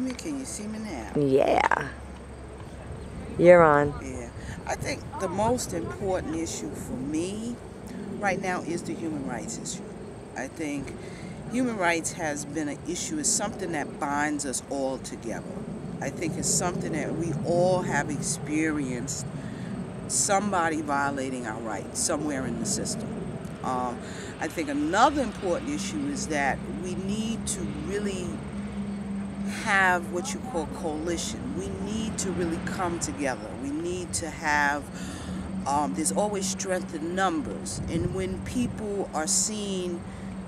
me? Can you see me now? Yeah. You're on. Yeah. I think the most important issue for me right now is the human rights issue. I think human rights has been an issue. It's something that binds us all together. I think it's something that we all have experienced somebody violating our rights somewhere in the system. I think another important issue is that we need to really have what you call coalition. We need to really come together. We need to have, there's always strength in numbers. And when people are seen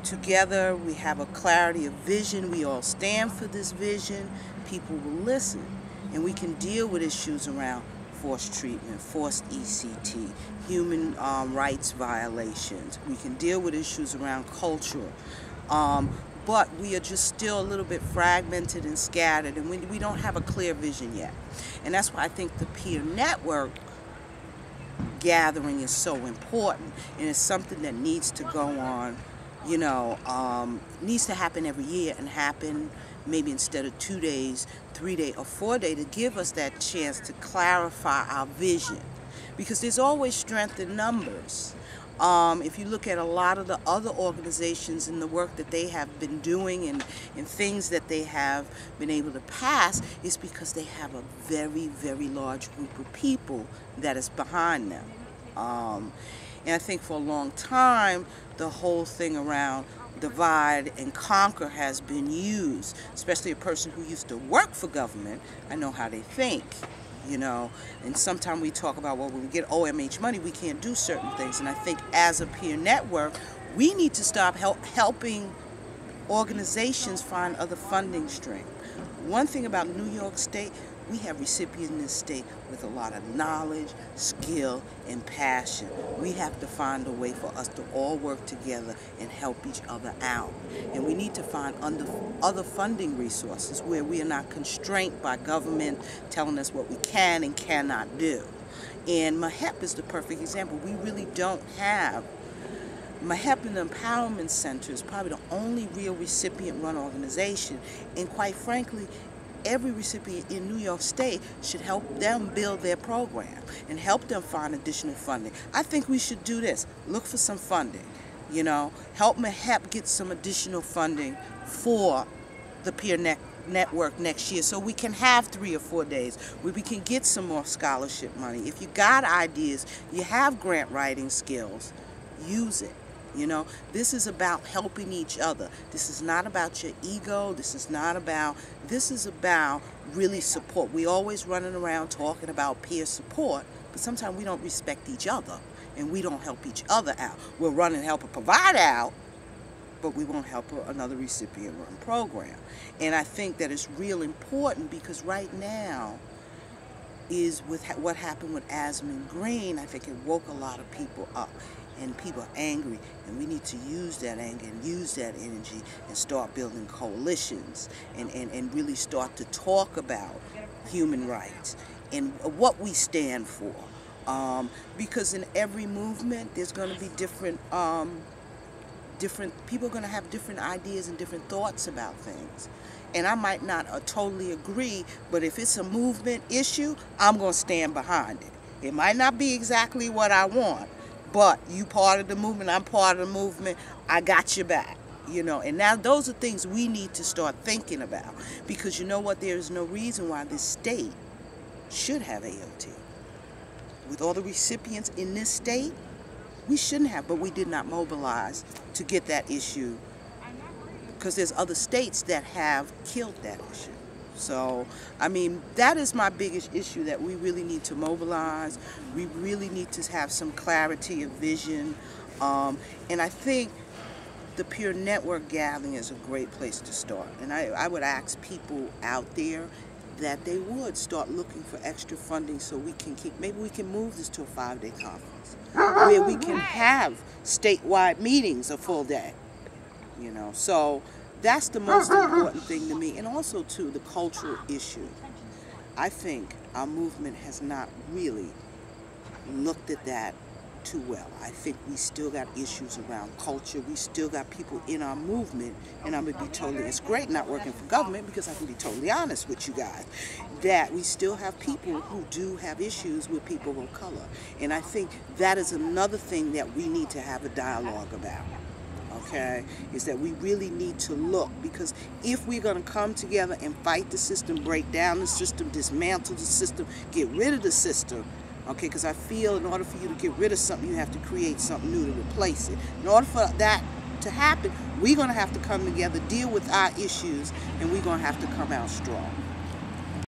together, we have a clarity of vision, we all stand for this vision, people will listen. And we can deal with issues around forced treatment, forced ECT, human rights violations. We can deal with issues around culture. But we are just still a little bit fragmented and scattered, and we don't have a clear vision yet. And that's why I think the peer network gathering is so important, and it's something that needs to go on, you know, needs to happen every year, and happen maybe instead of 2 days, 3 days, or 4 days, to give us that chance to clarify our vision. Because there's always strength in numbers. If you look at a lot of the other organizations and the work that they have been doing and things that they have been able to pass, it's because they have a very, very large group of people that is behind them. And I think for a long time, the whole thing around divide and conquer has been used, especially a person who used to work for government. I know how they think. You know, and sometimes we talk about, well, when we get OMH money, we can't do certain things. And I think as a peer network, we need to stop helping organizations find other funding streams. One thing about New York State, we have recipients in this state with a lot of knowledge, skill, and passion. We have to find a way for us to all work together and help each other out. And we need to find other funding resources where we are not constrained by government telling us what we can and cannot do. And MHEP is the perfect example. We really don't have MHEP and the Empowerment Center is probably the only real recipient-run organization, and quite frankly, every recipient in New York State should help them build their program and help them find additional funding. I think we should do this. Look for some funding, you know, help MHEP get some additional funding for the peer network next year so we can have 3 or 4 days where we can get some more scholarship money. If you got ideas, you have grant writing skills, use it. You know, this is about helping each other. This is not about your ego. This is about really support. We always running around talking about peer support, but sometimes we don't respect each other and we don't help each other out. We'll run and help a provider out, but we won't help another recipient-run program. And I think that it's real important because right now is with what happened with Asmund Green, I think it woke a lot of people up. And people are angry, and we need to use that anger and use that energy and start building coalitions and really start to talk about human rights and what we stand for. Because in every movement, there's going to be different people are going to have different ideas and different thoughts about things. And I might not totally agree, but if it's a movement issue, I'm going to stand behind it. It might not be exactly what I want, but you part of the movement, I'm part of the movement, I got your back, you know. And now those are things we need to start thinking about, because you know what, there is no reason why this state should have AOT. With all the recipients in this state, we shouldn't have, but we did not mobilize to get that issue because there's other states that have killed that issue. So, I mean, that is my biggest issue, that we really need to mobilize. We really need to have some clarity of vision. And I think the peer network gathering is a great place to start. And I would ask people out there that they would start looking for extra funding so we can maybe we can move this to a 5-day conference where we can have statewide meetings a full day, you know. So that's the most important thing to me. And also, too, the cultural issue. I think our movement has not really looked at that too well. I think we still got issues around culture. We still got people in our movement, and I'm going to be totally, it's great not working for government because I can be totally honest with you guys, that we still have people who do have issues with people of color. And I think that is another thing that we need to have a dialogue about. Okay, is that we really need to look, because if we're going to come together and fight the system, break down the system, dismantle the system, get rid of the system, okay, because I feel in order for you to get rid of something, you have to create something new to replace it. In order for that to happen, we're going to have to come together, deal with our issues, and we're going to have to come out strong.